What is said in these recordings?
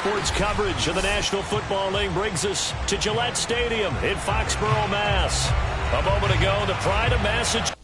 Sports coverage of the National Football League brings us to Gillette Stadium in Foxborough, Mass. A moment ago, the pride of Massachusetts.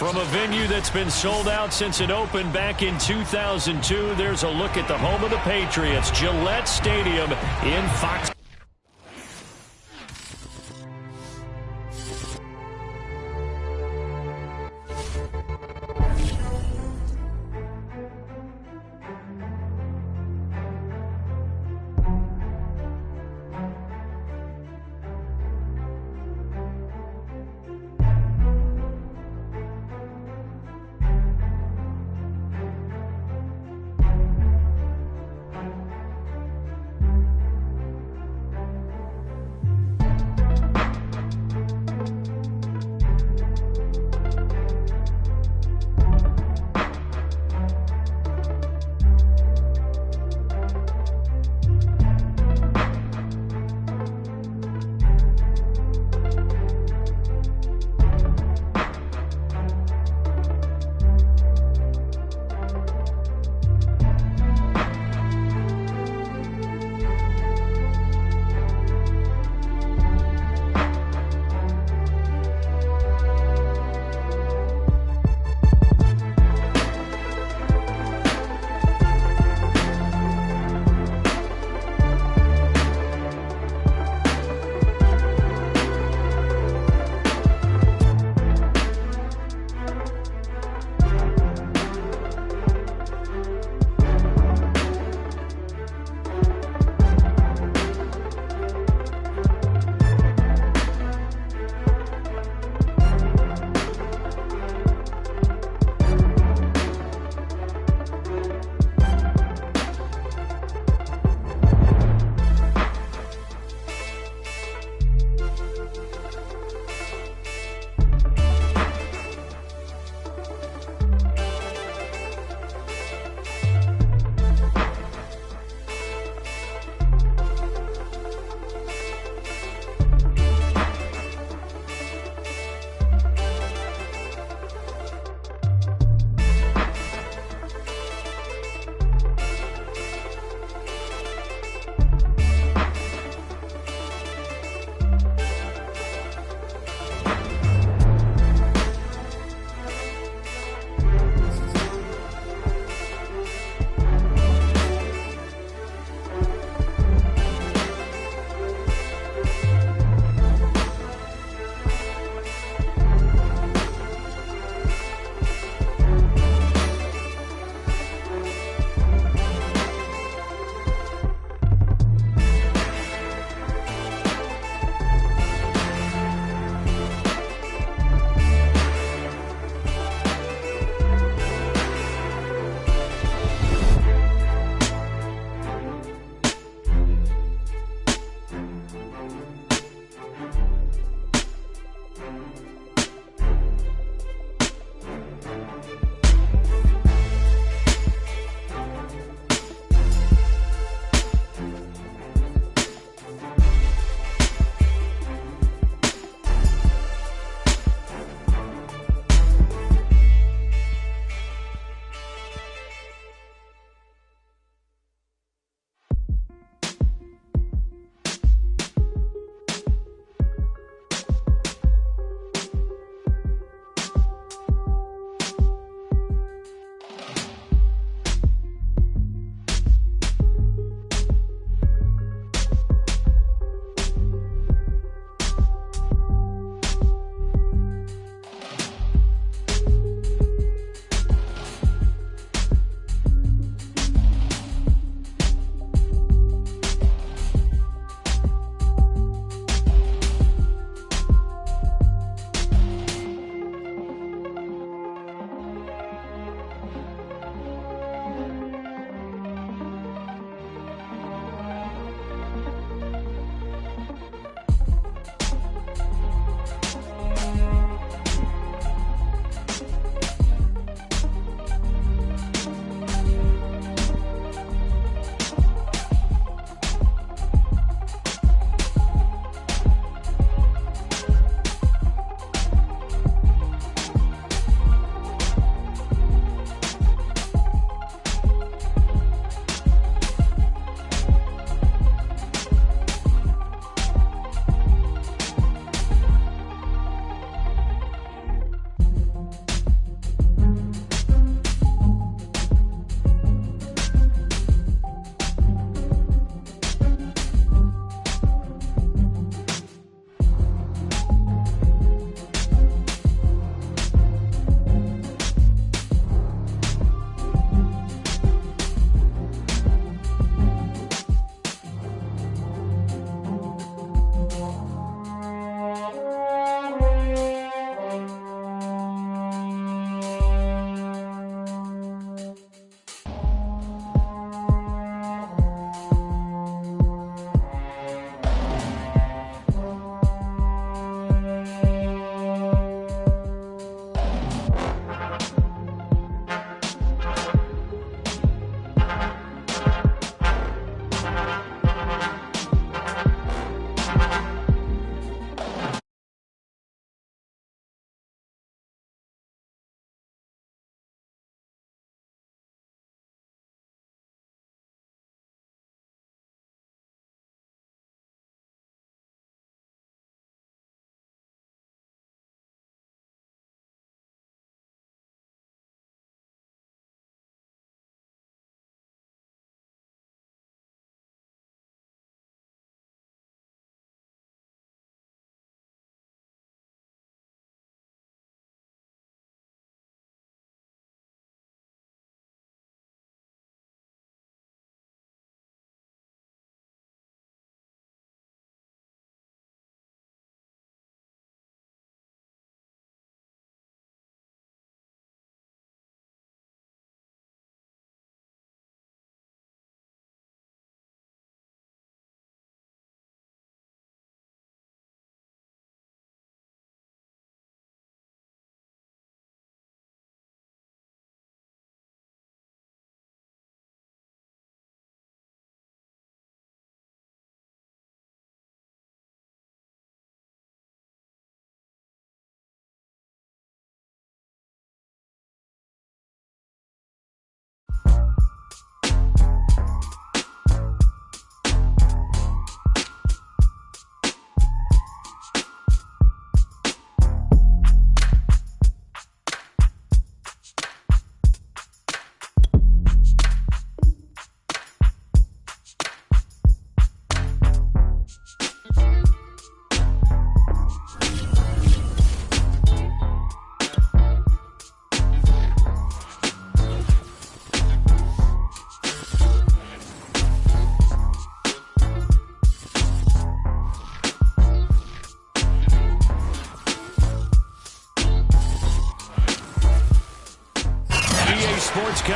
From a venue that's been sold out since it opened back in 2002, there's a look at the home of the Patriots, Gillette Stadium in Fox.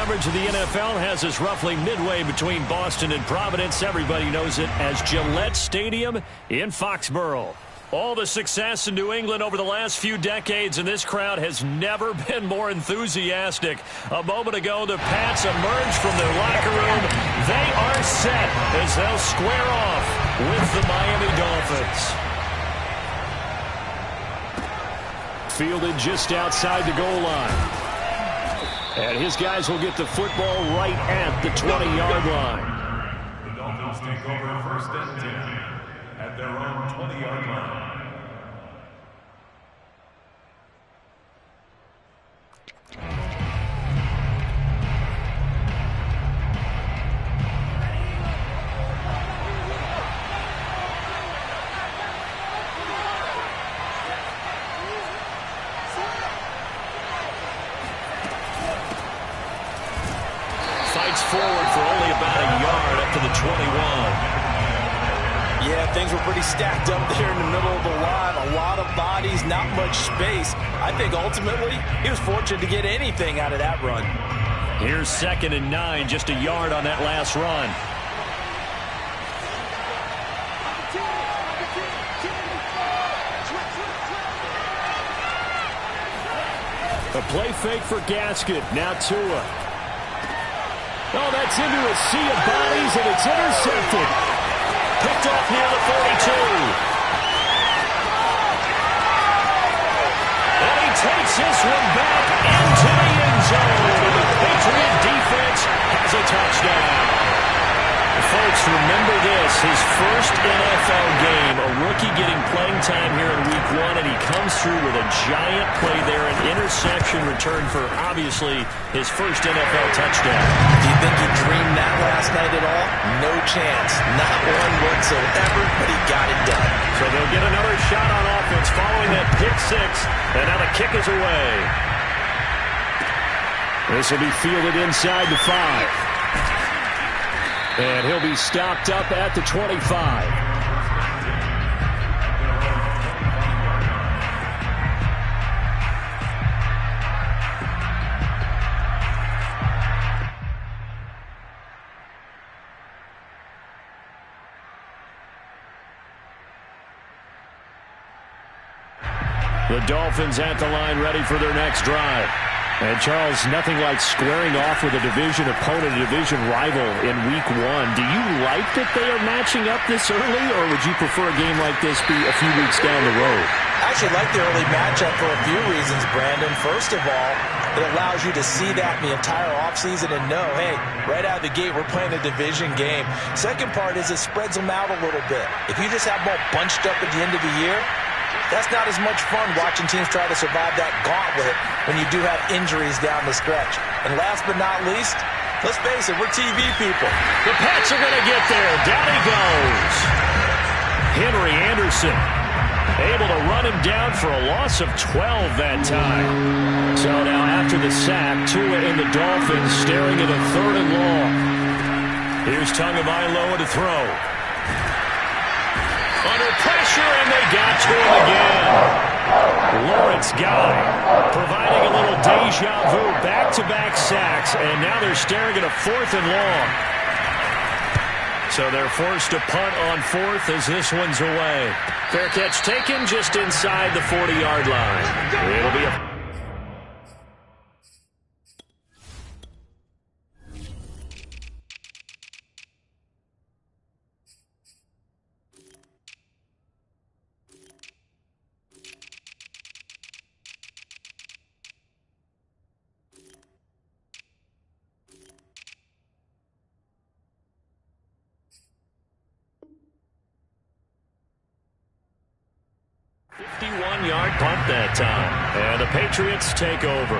coverage of the NFL has us roughly midway between Boston and Providence. Everybody knows it as Gillette Stadium in Foxborough. All the success in New England over the last few decades, and this crowd has never been more enthusiastic. A moment ago, the Pats emerged from their locker room. They are set as they'll square off with the Miami Dolphins. Fielded just outside the goal line. And his guys will get the football right at the 20-yard line. The Dolphins take over first and 10 at their own 20-yard line. Forward for only about a yard up to the 21. Yeah, things were pretty stacked up there in the middle of the line. A lot of bodies, not much space. I think ultimately he was fortunate to get anything out of that run. Here's 2nd and 9, just a yard on that last run. A play fake for Gasket. Now Tua. Oh, that's into a sea of bodies, and it's intercepted. Picked off near the 42. And he takes this one back into the end zone. The Patriot defense has a touchdown. Folks, remember this, his first NFL game, a rookie getting playing time here in week 1, and he comes through with a giant play there, an interception return for, obviously, his first NFL touchdown. Do you think he dreamed that last night at all? No chance. Not one whatsoever, but he got it done. So they'll get another shot on offense following that pick 6, and now the kick is away. This will be fielded inside the 5. And he'll be stopped up at the 25. The Dolphins at the line, ready for their next drive. And, Charles, nothing like squaring off with a division opponent, a division rival in week 1. Do you like that they are matching up this early, or would you prefer a game like this be a few weeks down the road? I actually like the early matchup for a few reasons, Brandon. First of all, it allows you to see that in the entire offseason and know, hey, right out of the gate, we're playing a division game. Second part is it spreads them out a little bit. If you just have them all bunched up at the end of the year, that's not as much fun watching teams try to survive that gauntlet when you do have injuries down the stretch. And last but not least, let's face it, we're TV people. The Pats are going to get there. Down he goes. Henry Anderson able to run him down for a loss of 12 that time. So now after the sack, Tua and the Dolphins staring at a 3rd and long. Here's Tagovailoa to throw. Under pressure, and they got to him again. Lawrence Guy providing a little deja vu, back-to-back sacks, and now they're staring at a 4th and long. So they're forced to punt on 4th as this one's away. Fair catch taken just inside the 40-yard line. It'll be a... yard punt that time. And the Patriots take over.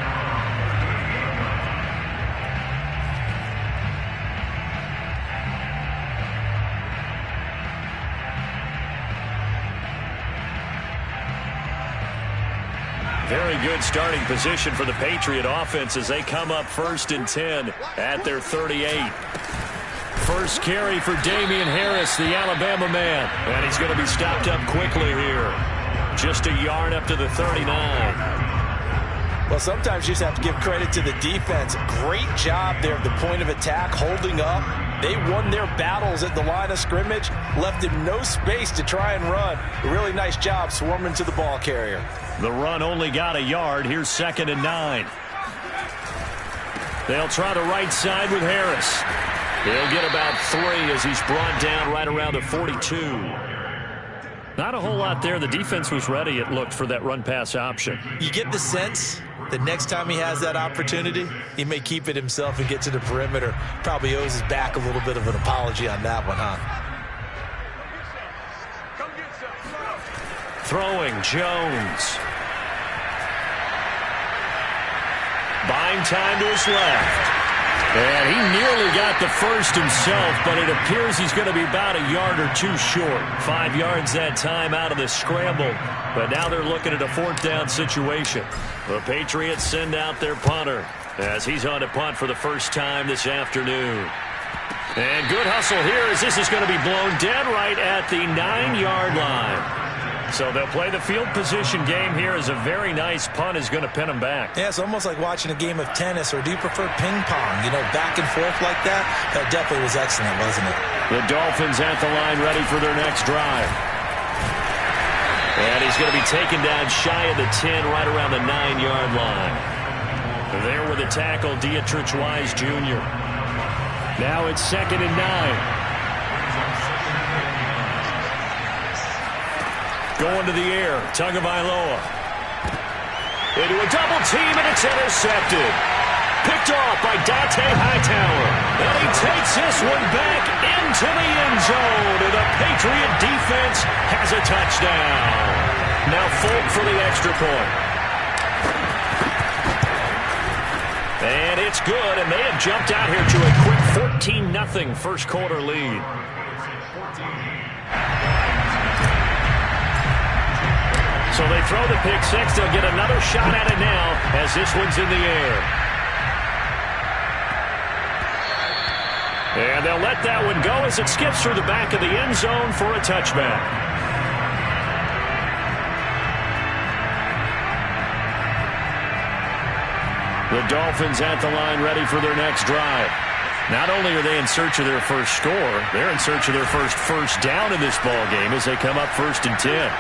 Very good starting position for the Patriot offense as they come up 1st and 10 at their 38. First carry for Damian Harris, the Alabama man. And he's going to be stopped up quickly here. Just a yard up to the 39. Well, sometimes you just have to give credit to the defense. Great job there at the point of attack, holding up. They won their battles at the line of scrimmage, left him no space to try and run. A really nice job swarming to the ball carrier. The run only got a yard. Here's 2nd and 9. They'll try the right side with Harris. He'll get about 3 as he's brought down right around the 42. Not a whole lot there. The defense was ready, it looked, for that run-pass option. You get the sense that next time he has that opportunity, he may keep it himself and get to the perimeter. Probably owes his back a little bit of an apology on that one, huh? Throwing, Jones. Buying time to his left. And he nearly got the first himself, but it appears he's going to be about a yard or 2 short. 5 yards that time out of the scramble. But now they're looking at a 4th down situation. The Patriots send out their punter as he's on to punt for the first time this afternoon. And good hustle here as this is going to be blown dead right at the 9-yard line. So they'll play the field position game here as a very nice punt is going to pin them back. Yeah, it's almost like watching a game of tennis, or do you prefer ping pong? You know, back and forth like that? That definitely was excellent, wasn't it? The Dolphins at the line ready for their next drive. And he's going to be taken down shy of the 10 right around the 9-yard line. There with the tackle, Dietrich Wise Jr. Now it's 2nd and 9. Going to the air, Tagovailoa. Into a double team, and it's intercepted. Picked off by Dante Hightower. And he takes this one back into the end zone. And the Patriot defense has a touchdown. Now Folk for the extra point. And it's good, and they have jumped out here to a quick 14-0 first quarter lead. So they throw the pick six. They'll get another shot at it now as this one's in the air. And they'll let that one go as it skips through the back of the end zone for a touchback. The Dolphins at the line ready for their next drive. Not only are they in search of their first score, they're in search of their first down in this ball game as they come up 1st and 10.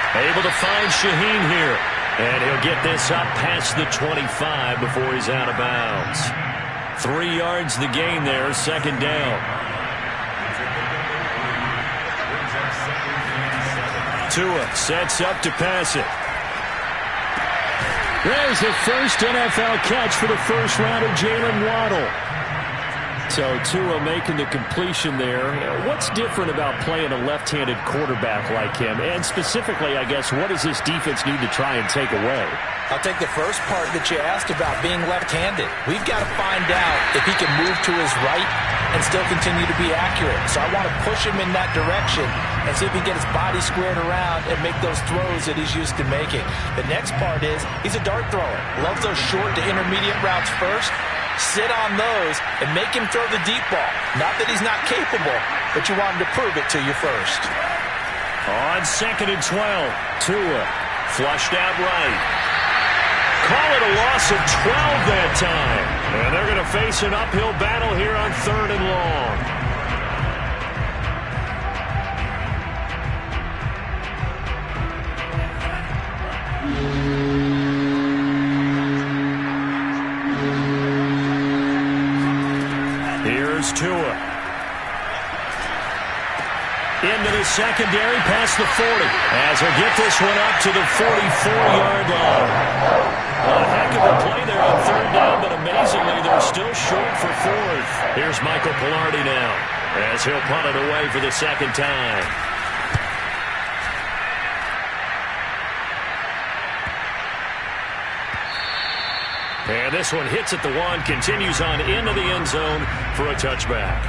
Able to find Shaheen here. And he'll get this up past the 25 before he's out of bounds. 3 yards the gain there, 2nd down. Tua sets up to pass it. There's the first NFL catch for the first rounder, Jalen Waddle. So Tua making the completion there. What's different about playing a left-handed quarterback like him? And specifically, I guess, what does this defense need to try and take away? I'll take the first part that you asked about being left-handed. We've got to find out if he can move to his right and still continue to be accurate. So I want to push him in that direction and see if he can get his body squared around and make those throws that he's used to making. The next part is he's a dart thrower. Loves those short to intermediate routes first. Sit on those and make him throw the deep ball. Not that he's not capable, but you want him to prove it to you first. On 2nd and 12, Tua flushed out right. Call it a loss of 12 that time. And they're going to face an uphill battle here on 3rd and long. Here's Tua. Into the secondary, past the 40. As he'll get this one up to the 44-yard line. A heck of a play there on 3rd down, but amazingly, they're still short for 4th. Here's Michael Pilardi now, as he'll punt it away for the 2nd time. And this one hits at the 1, continues on into the end zone for a touchback.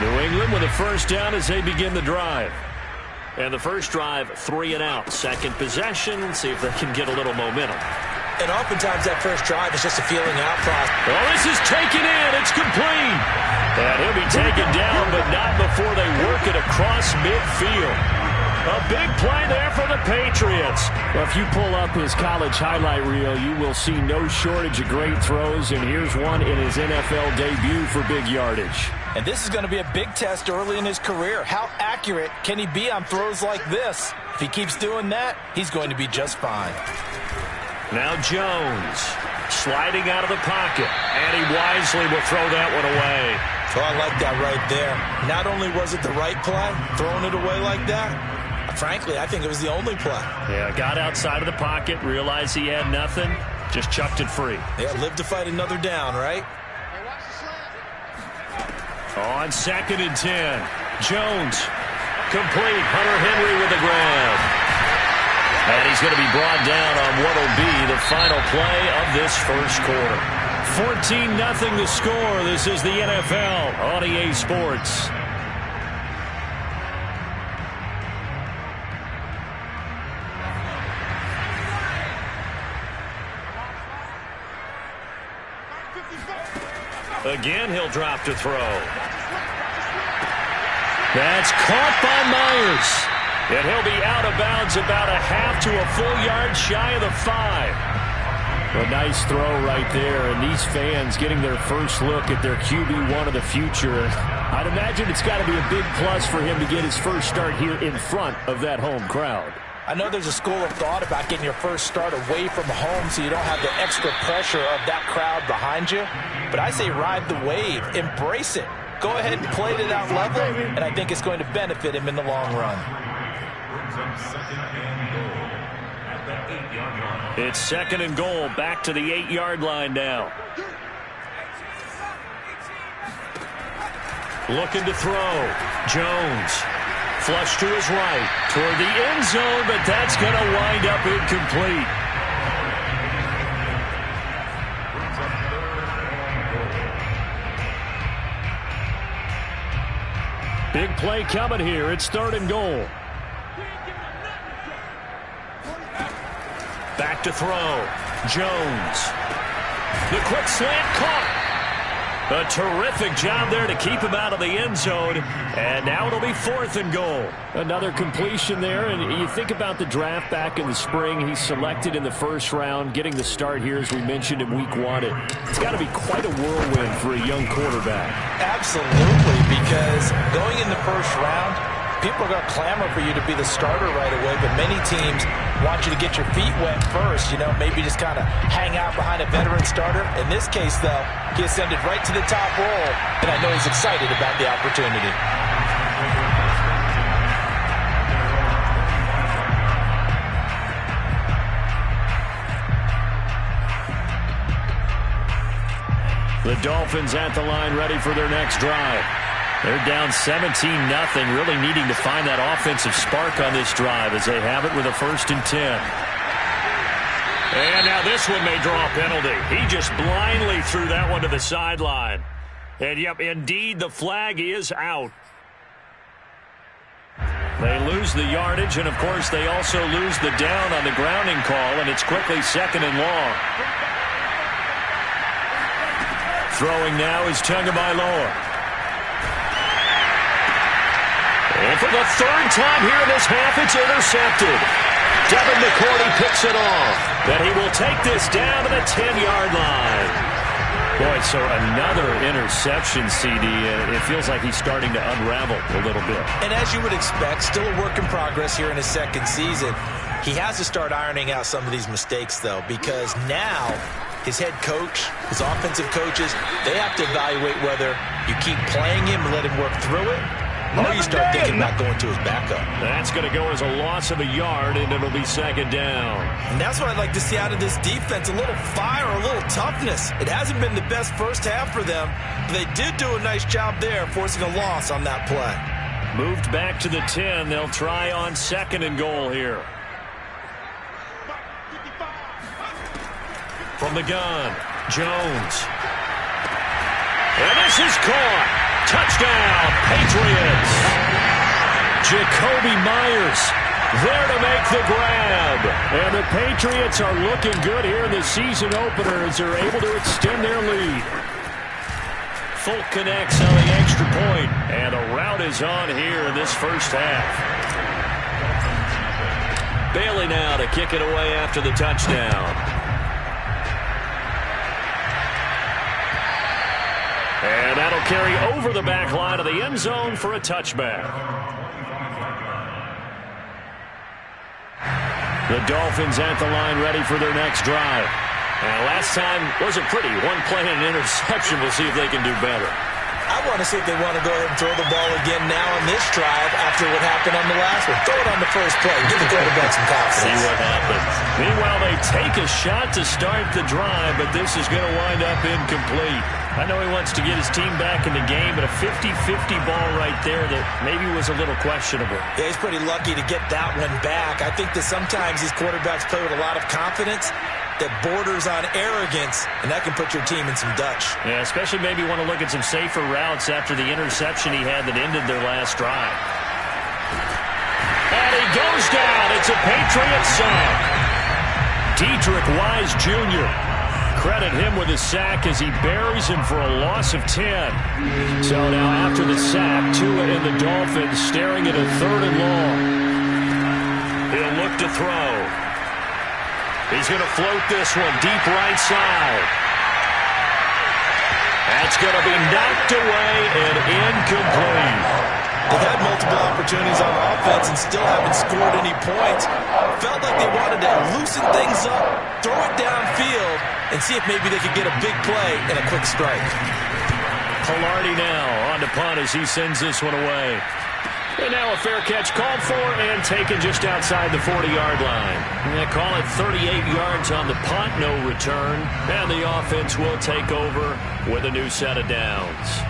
New England with a first down as they begin the drive. And the first drive, 3 and out. Second possession, see if they can get a little momentum. And oftentimes that first drive is just a feeling out process. Oh, this is taken in. It's complete. And he'll be taken down, but not before they work it across midfield. A big play there for the Patriots. Well, if you pull up his college highlight reel, you will see no shortage of great throws, and here's one in his NFL debut for big yardage. And this is going to be a big test early in his career. How accurate can he be on throws like this? If he keeps doing that, he's going to be just fine. Now Jones sliding out of the pocket, and he wisely will throw that one away. Oh, I like that right there. Not only was it the right play, throwing it away like that, frankly, I think it was the only play. Yeah, got outside of the pocket, realized he had nothing, just chucked it free. Yeah, live to fight another down, right? On 2nd and 10, Jones, complete. Hunter Henry with the grab. And he's going to be brought down on what will be the final play of this first quarter. 14-0 the score. This is the NFL on EA Sports. Again, he'll drop to throw. That's caught by Myers. And he'll be out of bounds about a half to a full yard shy of the 5. A nice throw right there, and these fans getting their first look at their QB1 of the future. I'd imagine it's got to be a big plus for him to get his first start here in front of that home crowd. I know there's a school of thought about getting your first start away from home so you don't have the extra pressure of that crowd behind you. But I say ride the wave. Embrace it. Go ahead and play it at that level, and I think it's going to benefit him in the long run. It's 2nd and goal. Back to the 8-yard line now. Looking to throw. Jones. Flush to his right, toward the end zone, but that's going to wind up incomplete. Big play coming here. It's 3rd and goal. Back to throw. Jones. The quick slant caught. A terrific job there to keep him out of the end zone. And now it'll be 4th and goal. Another completion there. And you think about the draft back in the spring. He's selected in the first round, getting the start here, as we mentioned, in week 1. It's got to be quite a whirlwind for a young quarterback. Absolutely, because going in the first round, people are going to clamor for you to be the starter right away, but many teams want you to get your feet wet first, maybe just kind of hang out behind a veteran starter. In this case, though, he ascended right to the top role, and I know he's excited about the opportunity. The Dolphins at the line, ready for their next drive. They're down 17-0, really needing to find that offensive spark on this drive as they have it with a 1st and 10. And now this one may draw a penalty. He just blindly threw that one to the sideline. And, yep, indeed, the flag is out. They lose the yardage, and, of course, they also lose the down on the grounding call, and it's quickly 2nd and long. Throwing now is Tagovailoa. And for the 3rd time here in this half, it's intercepted. Devin McCourty picks it off. But he will take this down to the 10-yard line. Boy, so another interception, CD. It feels like he's starting to unravel a little bit. And as you would expect, still a work in progress here in his 2nd season. He has to start ironing out some of these mistakes, though, because now his head coach, his offensive coaches, they have to evaluate whether you keep playing him and let him work through it, or you start thinking about going to his backup. That's going to go as a loss of a yard, and it'll be 2nd down. And that's what I'd like to see out of this defense, a little fire, a little toughness. It hasn't been the best first half for them, but they did do a nice job there, forcing a loss on that play. Moved back to the 10. They'll try on 2nd and goal here. From the gun, Jones. And this is caught. Touchdown, Patriots. Jacoby Myers There to make the grab. And the Patriots are looking good here in the season opener as they're able to extend their lead. Folk connects on the extra point, and a rout is on here in this first half. Bailey now to kick it away after the touchdown. And that'll carry over the back line of the end zone for a touchback. The Dolphins at the line ready for their next drive. Last time wasn't pretty. One play and an interception. We'll see if they can do better. I want to see if they want to go ahead and throw the ball again now on this drive after what happened on the last one. Throw it on the first play. Give the quarterback some confidence. See what happens. Meanwhile, they take a shot to start the drive, but this is going to wind up incomplete. I know he wants to get his team back in the game, but a 50-50 ball right there that maybe was a little questionable. Yeah, he's pretty lucky to get that one back. I think that sometimes these quarterbacks play with a lot of confidence that borders on arrogance, and that can put your team in some Dutch. Yeah, especially maybe want to look at some safer routes after the interception he had that ended their last drive. And he goes down. It's a Patriots sack. Dedrick Wise Jr. Credit him with a sack as he buries him for a loss of 10. So now after the sack, Tua and the Dolphins staring at a 3rd and long. He'll look to throw. He's going to float this one deep right side. That's going to be knocked away and incomplete. They've had multiple opportunities on offense and still haven't scored any points. Felt like they wanted to loosen things up, throw it downfield, and see if maybe they could get a big play and a quick strike. Polardi now on to punt as he sends this one away. And now a fair catch called for and taken just outside the 40-yard line. And they call it 38 yards on the punt, no return. And the offense will take over with a new set of downs.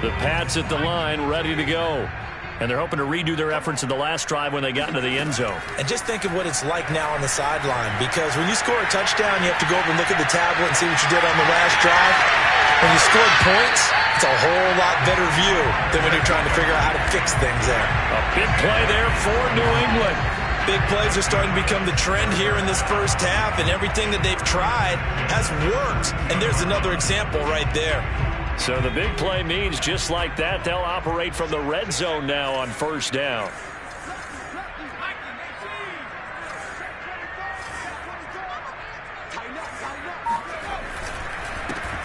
The Pats at the line ready to go. And they're hoping to redo their efforts in the last drive when they got into the end zone. And just think of what it's like now on the sideline, because when you score a touchdown, you have to go over and look at the tablet and see what you did on the last drive. When you scored points, it's a whole lot better view than when you're trying to figure out how to fix things there. A big play there for New England. Big plays are starting to become the trend here in this first half, and everything that they've tried has worked. And there's another example right there. So the big play means just like that, they'll operate from the red zone now on first down.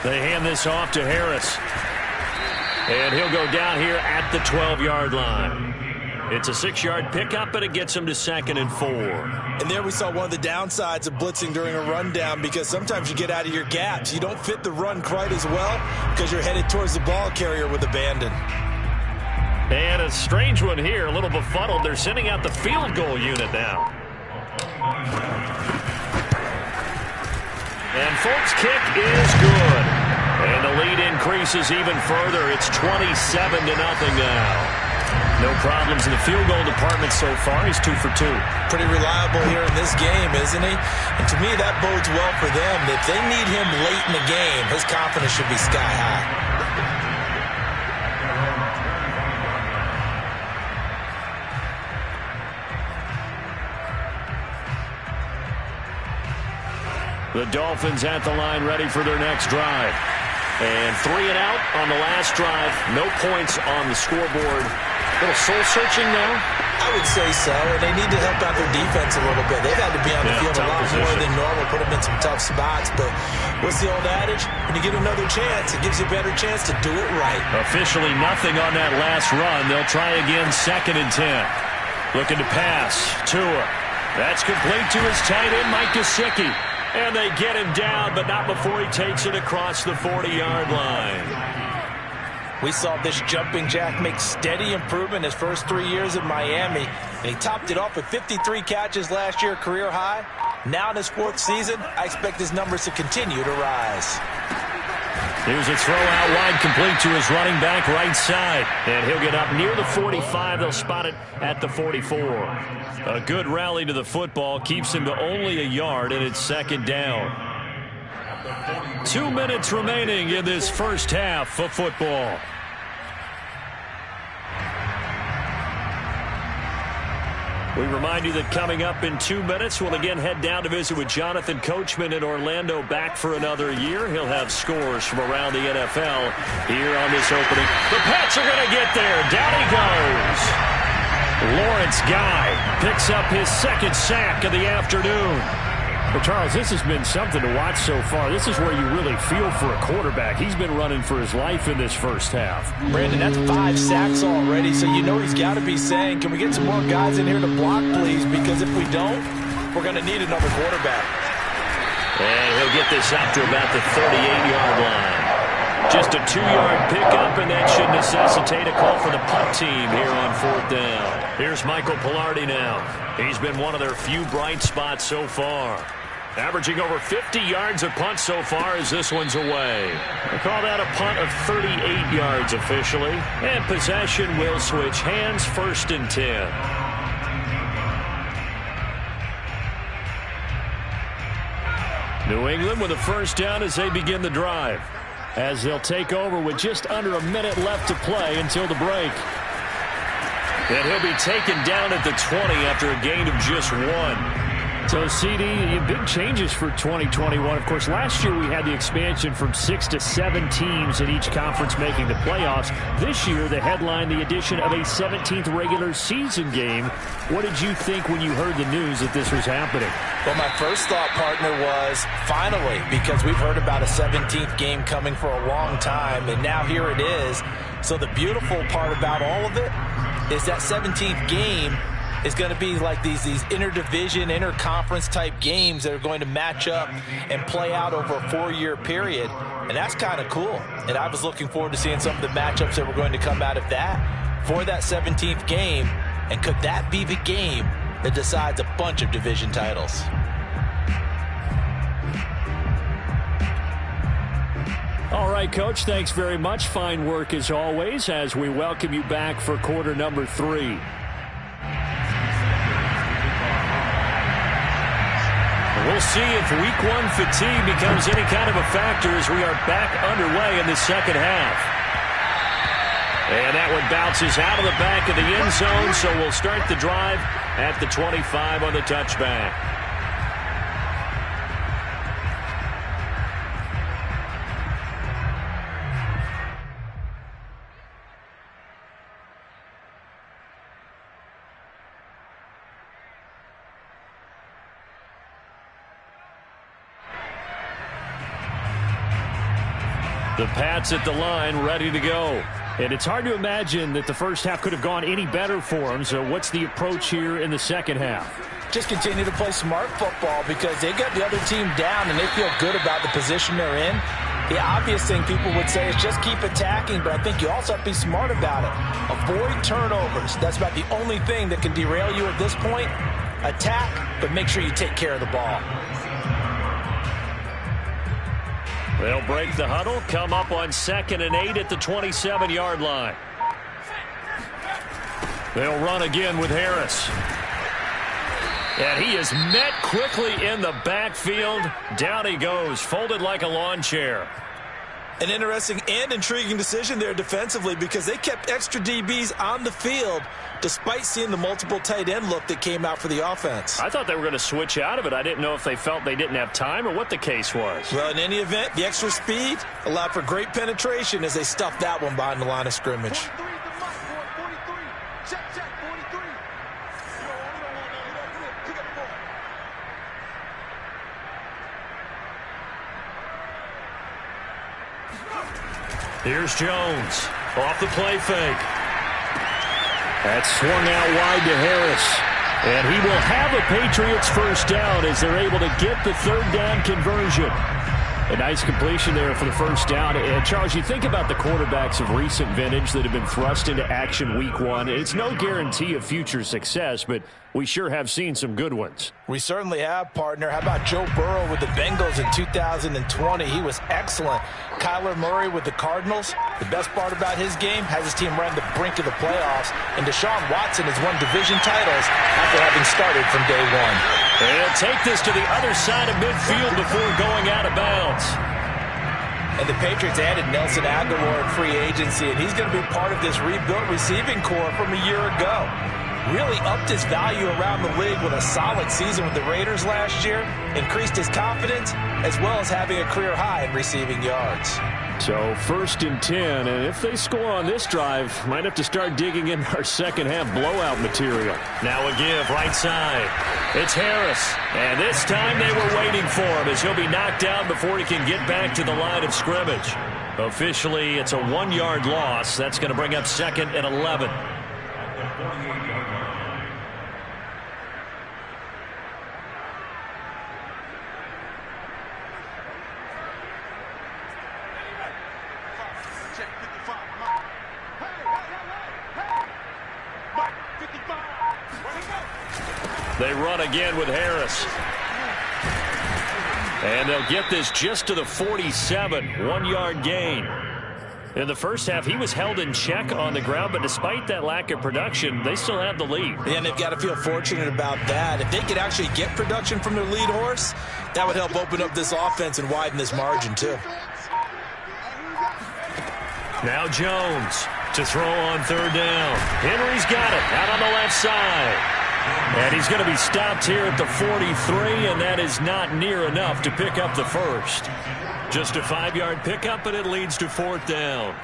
They hand this off to Harris. And he'll go down here at the 12-yard line. It's a 6-yard pickup, but it gets him to 2nd and 4. And there we saw one of the downsides of blitzing during a rundown, because sometimes you get out of your gaps. You don't fit the run quite as well because you're headed towards the ball carrier with abandon. And a strange one here, a little befuddled. They're sending out the field goal unit now. And Folk's kick is good. And the lead increases even further. It's 27-0 now. No problems in the field goal department so far. He's 2 for 2. Pretty reliable here in this game, isn't he? And to me, that bodes well for them. If they need him late in the game, his confidence should be sky high. The Dolphins at the line ready for their next drive. And 3 and out on the last drive. No points on the scoreboard. A little soul-searching now? I would say so, and they need to help out their defense a little bit. They've had to be on the field a lot more than normal, put them in some tough spots. But what's the old adage? When you get another chance, it gives you a better chance to do it right. Officially nothing on that last run. They'll try again, 2nd and 10. Looking to pass. Tua. That's complete to his tight end, Mike Gesicki. And they get him down, but not before he takes it across the 40-yard line. We saw this jumping jack make steady improvement his first 3 years in Miami, and he topped it off with 53 catches last year, career high. Now in his 4th season, I expect his numbers to continue to rise. Here's a throw out wide, complete to his running back right side. And he'll get up near the 45. They'll spot it at the 44. A good rally to the football keeps him to only a yard, and it's 2nd down. 2 minutes remaining in this first half of football. We remind you that coming up in 2 minutes, we'll again head down to visit with Jonathan Coachman in Orlando, back for another year. He'll have scores from around the NFL here on this opening. The Pats are going to get there. Down he goes. Lawrence Guy picks up his second sack of the afternoon. Well, Charles, this has been something to watch so far. This is where you really feel for a quarterback. He's been running for his life in this first half. Brandon, that's 5 sacks already, so you know he's got to be saying, can we get some more guys in here to block, please? Because if we don't, we're going to need another quarterback. And he'll get this up to about the 38-yard line. Just a 2-yard pickup, and that should necessitate a call for the punt team here on 4th down. Here's Michael Pilardi now. He's been one of their few bright spots so far. Averaging over 50 yards a punt so far as this one's away. They call that a punt of 38 yards officially. And possession will switch hands, 1st and 10. New England with a first down as they begin the drive. As they'll take over with just under a minute left to play until the break. And he'll be taken down at the 20 after a gain of just 1. So, CD, big changes for 2021. Of course, last year we had the expansion from 6 to 7 teams in each conference making the playoffs. This year, they headlined the addition of a 17th regular season game. What did you think when you heard the news that this was happening? Well, my first thought, partner, was finally, because we've heard about a 17th game coming for a long time, and now here it is. So the beautiful part about all of it is that 17th game is going to be like these interdivision, interconference type games that are going to match up and play out over a 4-year period. And that's kind of cool. And I was looking forward to seeing some of the matchups that were going to come out of that for that 17th game. And could that be the game that decides a bunch of division titles? All right, Coach, thanks very much. Fine work as always as we welcome you back for quarter number 3. We'll see if week 1 fatigue becomes any kind of a factor as we are back underway in the second half. And that one bounces out of the back of the end zone, so we'll start the drive at the 25 on the touchback. The Pats at the line, ready to go. And it's hard to imagine that the first half could have gone any better for them. So what's the approach here in the second half? Just continue to play smart football because they got the other team down and they feel good about the position they're in. The obvious thing people would say is just keep attacking, but I think you also have to be smart about it. Avoid turnovers. That's about the only thing that can derail you at this point. Attack, but make sure you take care of the ball. They'll break the huddle, come up on 2nd and 8 at the 27-yard line. They'll run again with Harris. And he is met quickly in the backfield. Down he goes, folded like a lawn chair. An interesting and intriguing decision there defensively because they kept extra DBs on the field despite seeing the multiple tight end look that came out for the offense. I thought they were going to switch out of it. I didn't know if they felt they didn't have time or what the case was. Well, in any event, the extra speed allowed for great penetration as they stuffed that one behind the line of scrimmage. Here's Jones off the play fake. That's swung out wide to Harris. And he will have a Patriots first down as they're able to get the 3rd down conversion. A nice completion there for the first down. And Charles, you think about the quarterbacks of recent vintage that have been thrust into action week 1. It's no guarantee of future success, but we sure have seen some good ones. We certainly have, partner. How about Joe Burrow with the Bengals in 2020? He was excellent. Kyler Murray with the Cardinals. The best part about his game has his team right on the brink of the playoffs. And Deshaun Watson has won division titles after having started from day 1. They'll take this to the other side of midfield before going out of bounds. And the Patriots added Nelson Aguilar in free agency, and he's going to be part of this rebuilt receiving corps from a year ago. Really upped his value around the league with a solid season with the Raiders last year, increased his confidence, as well as having a career high in receiving yards. So 1st and 10, and if they score on this drive, might have to start digging in our second half blowout material. Now a give right side. It's Harris, and this time they were waiting for him as he'll be knocked down before he can get back to the line of scrimmage. Officially, it's a 1-yard loss. That's going to bring up 2nd and 11. They run again with Harris. And they'll get this just to the 47, 1-yard gain. In the first half, he was held in check on the ground, but despite that lack of production, they still have the lead. And they've got to feel fortunate about that. If they could actually get production from their lead horse, that would help open up this offense and widen this margin, too. Now Jones to throw on 3rd down. Henry's got it out on the left side. And he's going to be stopped here at the 43, and that is not near enough to pick up the first. Just a 5-yard pickup, but it leads to 4th down.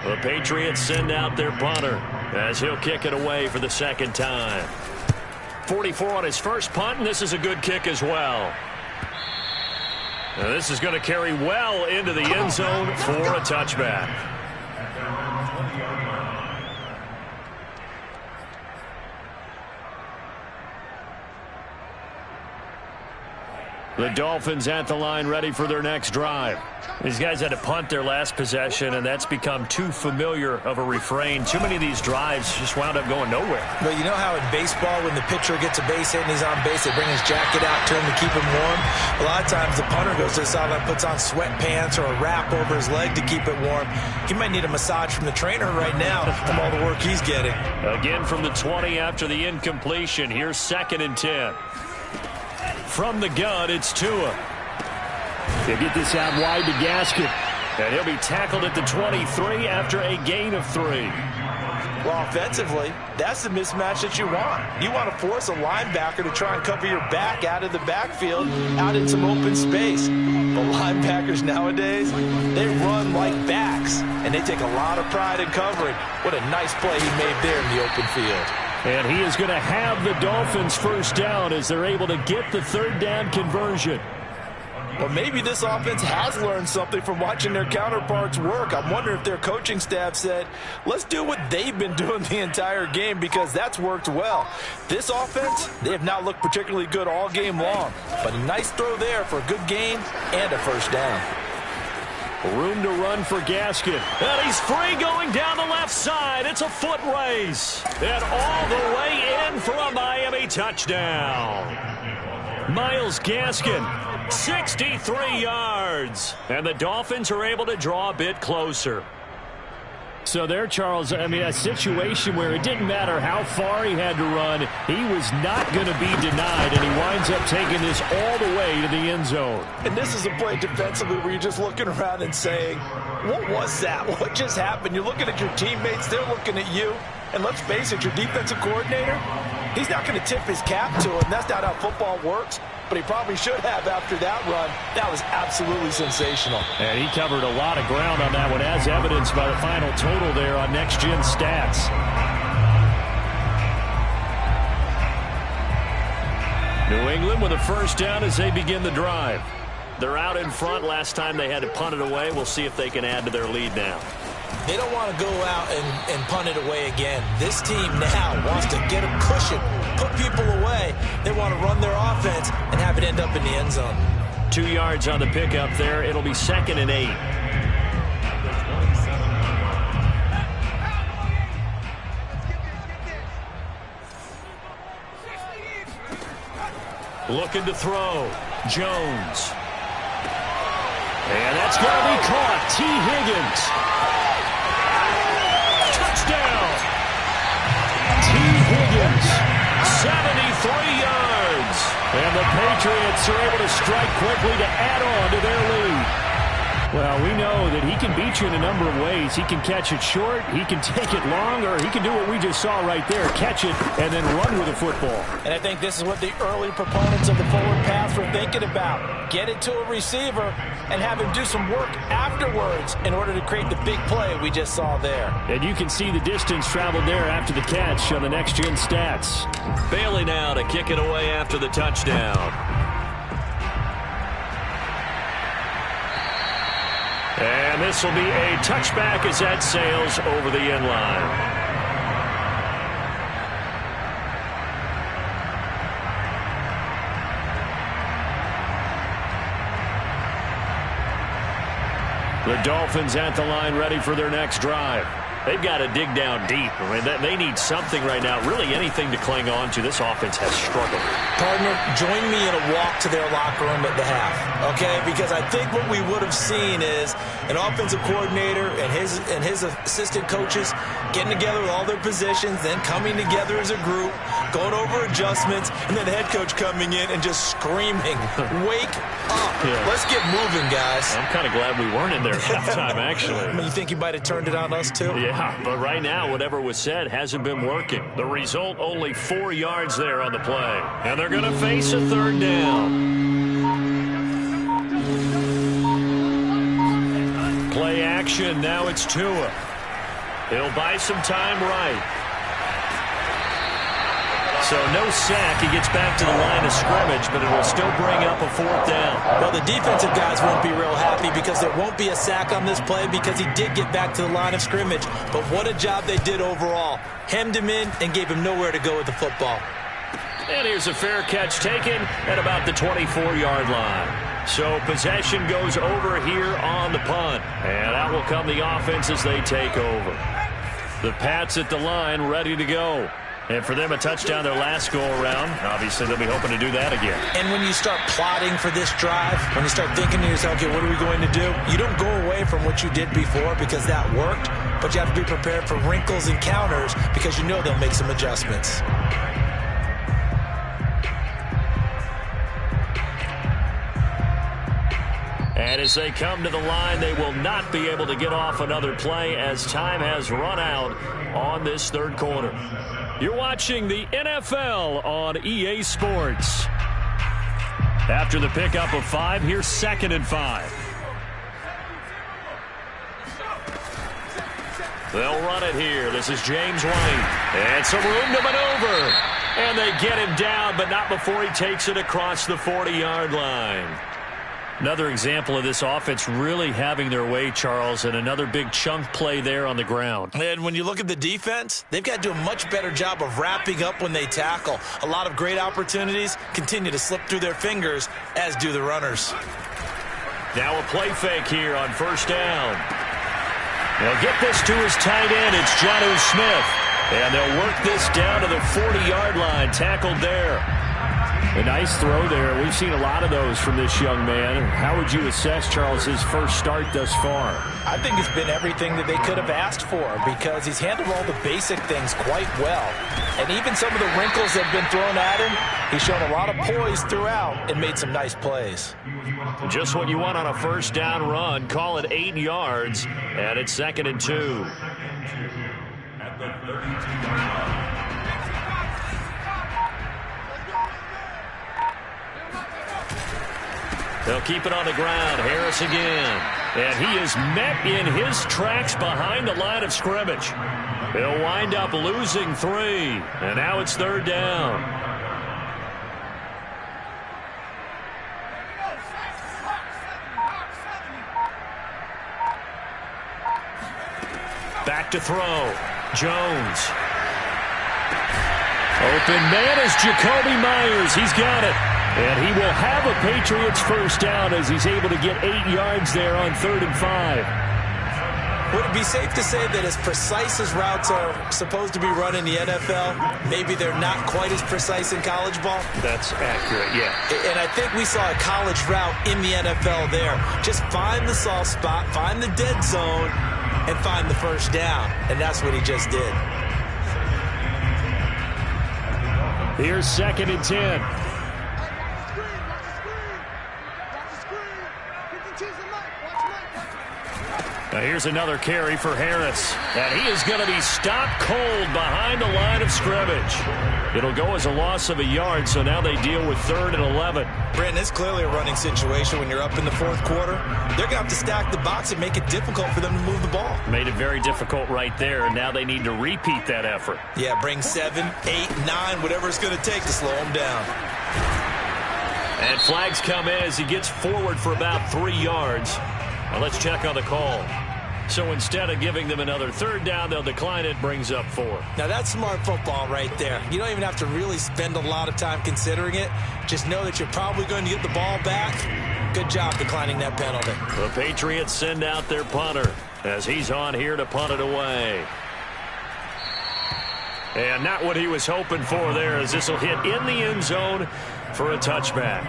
The Patriots send out their punter as he'll kick it away for the 2nd time. 44 on his first punt, and this is a good kick as well. Now this is going to carry well into the end zone for a touchback. The Dolphins at the line ready for their next drive. These guys had to punt their last possession, and that's become too familiar of a refrain. Too many of these drives just wound up going nowhere. But you know how in baseball, when the pitcher gets a base hit and he's on base, they bring his jacket out to him to keep him warm? A lot of times the punter goes to the sideline, puts on sweatpants or a wrap over his leg to keep it warm. He might need a massage from the trainer right now from all the work he's getting. Again from the 20 after the incompletion. Here's 2nd and 10. From the gun, it's Tua. They get this out wide to Gaskin. And he'll be tackled at the 23 after a gain of 3. Well, offensively, that's the mismatch that you want. You want to force a linebacker to try and cover your back out of the backfield, out in some open space. But linebackers nowadays, they run like backs, and they take a lot of pride in covering. What a nice play he made there in the open field. And he is going to have the Dolphins first down as they're able to get the 3rd down conversion. Well, maybe this offense has learned something from watching their counterparts work. I'm wondering if their coaching staff said, let's do what they've been doing the entire game, because that's worked well. This offense, they have not looked particularly good all game long. But a nice throw there for a good gain and a first down. Room to run for Gaskin. And he's free going down the left side. It's a foot race. And all the way in for a Miami touchdown. Myles Gaskin, 63 yards. And the Dolphins are able to draw a bit closer. So there, Charles, I mean, a situation where it didn't matter how far he had to run, he was not going to be denied, and he winds up taking this all the way to the end zone. And this is a play defensively where you're just looking around and saying, what was that? What just happened? You're looking at your teammates, they're looking at you, and let's face it, your defensive coordinator, he's not going to tip his cap to him. That's not how football works. But he probably should have after that run. That was absolutely sensational. And he covered a lot of ground on that one, as evidenced by the final total there on Next Gen Stats. New England with a first down as they begin the drive. They're out in front. Last time they had to punt it away. We'll see if they can add to their lead now. They don't want to go out and punt it away again. This team now wants to get a cushion, put people away. They want to run their offense and have it end up in the end zone. 2 yards on the pickup there. It'll be 2nd and 8. Looking to throw. Jones. And that's going to be caught. T. Higgins. Touchdown! T. Higgins 73 yards. And the Patriots are able to strike quickly to add on to their lead. Well, we know that he can beat you in a number of ways. He can catch it short, he can take it long, or he can do what we just saw right there, catch it and then run with the football. And I think this is what the early proponents of the forward pass were thinking about. Get it to a receiver and have him do some work afterwards in order to create the big play we just saw there. And you can see the distance traveled there after the catch on the next-gen stats. Bailey now to kick it away after the touchdown. And this will be a touchback as that sails over the end line. The Dolphins at the line ready for their next drive. They've got to dig down deep. I mean, they need something right now, really anything to cling on to. This offense has struggled. Partner, join me in a walk to their locker room at the half, okay? Because I think what we would have seen is an offensive coordinator and his assistant coaches getting together with all their positions, then coming together as a group, going over adjustments, and then the head coach coming in and just screaming, wake up. Yeah. Let's get moving, guys. I'm kind of glad we weren't in there at halftime, actually. You think he might have turned it on us, too? Yeah, but right now, whatever was said hasn't been working. The result, only 4 yards there on the play. And they're going to face a third down. Play action, now it's Tua. He'll buy some time right. So no sack. He gets back to the line of scrimmage, but it will still bring up a fourth down. Well, the defensive guys won't be real happy because there won't be a sack on this play because he did get back to the line of scrimmage. But what a job they did overall. Hemmed him in and gave him nowhere to go with the football. And here's a fair catch taken at about the 24-yard line. So possession goes over here on the punt. And out will come the offense as they take over. The Pats at the line ready to go. And for them, a touchdown their last go-around. Obviously, they'll be hoping to do that again. And when you start plotting for this drive, when you start thinking to yourself, okay, what are we going to do? You don't go away from what you did before because that worked, but you have to be prepared for wrinkles and counters because you know they'll make some adjustments. And as they come to the line, they will not be able to get off another play as time has run out on this third quarter. You're watching the NFL on EA Sports. After the pickup of 5, here's 2nd and 5. They'll run it here. This is James White. And some room to maneuver. And they get him down, but not before he takes it across the 40-yard line. Another example of this offense really having their way, Charles, and another big chunk play there on the ground. And when you look at the defense, they've got to do a much better job of wrapping up when they tackle. A lot of great opportunities continue to slip through their fingers, as do the runners. Now a play fake here on first down. They'll get this to his tight end. It's Jonnu Smith. And they'll work this down to the 40-yard line, tackled there. A nice throw there. We've seen a lot of those from this young man. How would you assess, Charles, his first start thus far? I think it's been everything that they could have asked for because he's handled all the basic things quite well. And even some of the wrinkles that have been thrown at him, he's shown a lot of poise throughout and made some nice plays. Just what you want on a first down run. Call it 8 yards, and it's 2nd and 2. At the 32-yard line. They'll keep it on the ground. Harris again. And he is met in his tracks behind the line of scrimmage. He'll wind up losing 3. And now it's 3rd down. Back to throw. Jones. Open man is Jacoby Myers. He's got it. And he will have a Patriots first down as he's able to get 8 yards there on 3rd and 5. Would it be safe to say that as precise as routes are supposed to be run in the NFL, maybe they're not quite as precise in college ball? That's accurate, yeah. And I think we saw a college route in the NFL there. Just find the soft spot, find the dead zone, and find the first down. And that's what he just did. Here's 2nd and 10. Now here's another carry for Harris. And he is going to be stopped cold behind the line of scrimmage. It'll go as a loss of a yard, so now they deal with 3rd and 11. Brandon, it's clearly a running situation when you're up in the 4th quarter. They're going to have to stack the box and make it difficult for them to move the ball. Made it very difficult right there, and now they need to repeat that effort. Yeah, bring 7, 8, 9, whatever it's going to take to slow them down. And flags come in as he gets forward for about 3 yards. Now let's check on the call. So instead of giving them another 3rd down, they'll decline it, brings up 4. Now that's smart football right there. You don't even have to really spend a lot of time considering it. Just know that you're probably going to get the ball back. Good job declining that penalty. The Patriots send out their punter as he's on here to punt it away. And not what he was hoping for there, as this will hit in the end zone for a touchback.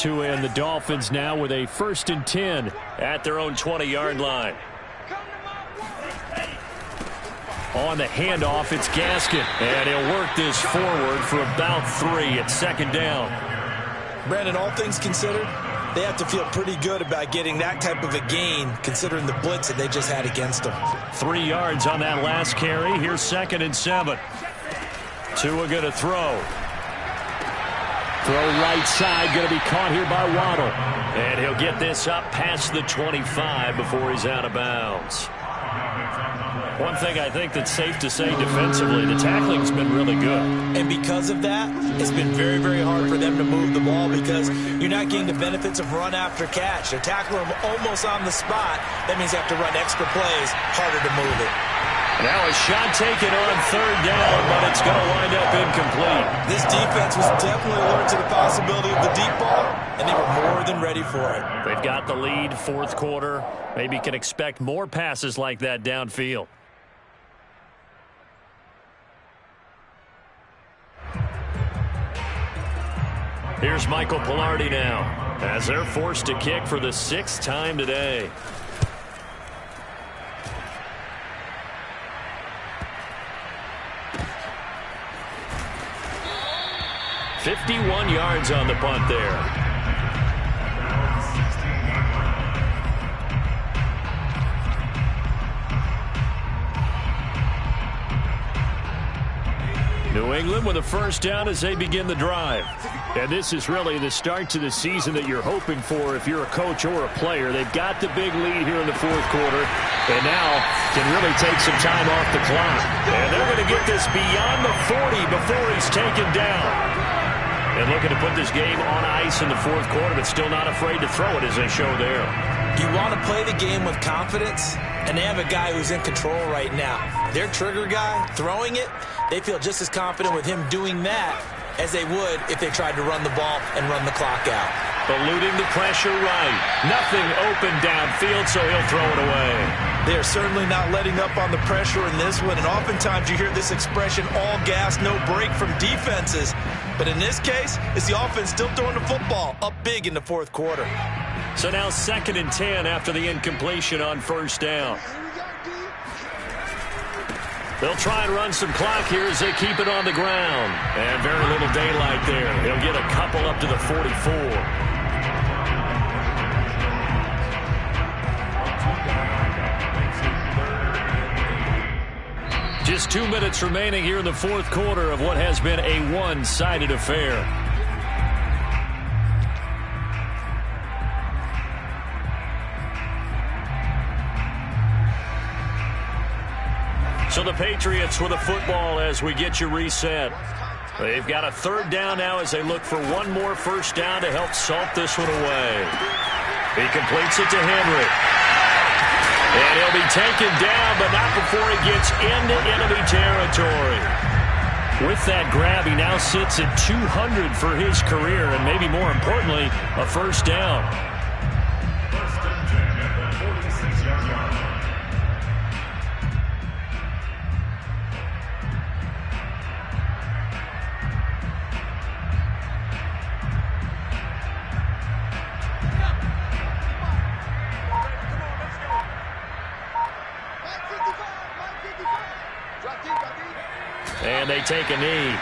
And the Dolphins now with a 1st and 10 at their own 20-yard line. On the handoff, it's Gaskin, and he'll work this forward for about 3 at 2nd down. Brandon, all things considered, they have to feel pretty good about getting that type of a gain, considering the blitz that they just had against them. 3 yards on that last carry. Here's 2nd and 7. Tua going to throw. Throw right side, going to be caught here by Waddle. And he'll get this up past the 25 before he's out of bounds. One thing I think that's safe to say defensively, the tackling's been really good. And because of that, it's been very, very hard for them to move the ball because you're not getting the benefits of run after catch. They're tackling them almost on the spot. That means they have to run extra plays, harder to move it. Now a shot taken on 3rd down, but it's going to wind up incomplete. This defense was definitely alert to the possibility of the deep ball, and they were more than ready for it. They've got the lead, 4th quarter. Maybe can expect more passes like that downfield. Here's Michael Pilardi now, as they're forced to kick for the 6th time today. $51 yards on the punt there. New England with a 1st down as they begin the drive. And this is really the start to the season that you're hoping for if you're a coach or a player. They've got the big lead here in the 4th quarter, and now can really take some time off the clock. And they're going to get this beyond the 40 before he's taken down. And looking to put this game on ice in the 4th quarter, but still not afraid to throw it as they show there. You want to play the game with confidence, and they have a guy who's in control right now. Their trigger guy, throwing it, they feel just as confident with him doing that as they would if they tried to run the ball and run the clock out. Eluding the pressure right. Nothing open downfield, so he'll throw it away. They are certainly not letting up on the pressure in this one, and oftentimes you hear this expression, all gas, no break from defenses. But in this case, it's the offense still throwing the football up big in the 4th quarter. So now 2nd and 10 after the incompletion on 1st down. They'll try and run some clock here as they keep it on the ground. And very little daylight there. They'll get a couple up to the 44. Just 2 minutes remaining here in the 4th quarter of what has been a one-sided affair. So the Patriots with a football as we get you reset. They've got a 3rd down now as they look for one more 1st down to help salt this one away. He completes it to Henry. And he'll be taken down, but not before he gets into enemy territory. With that grab, he now sits at 200 for his career, and maybe more importantly, a 1st down. 1st and 10 at the 46-yard line. And they take a knee.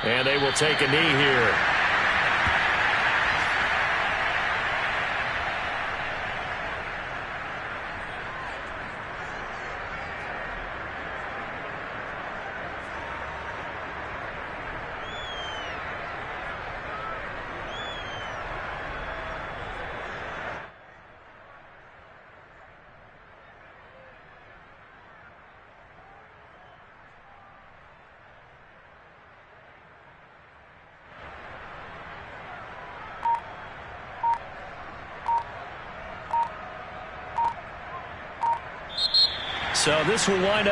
And they will take a knee here. So this will wind up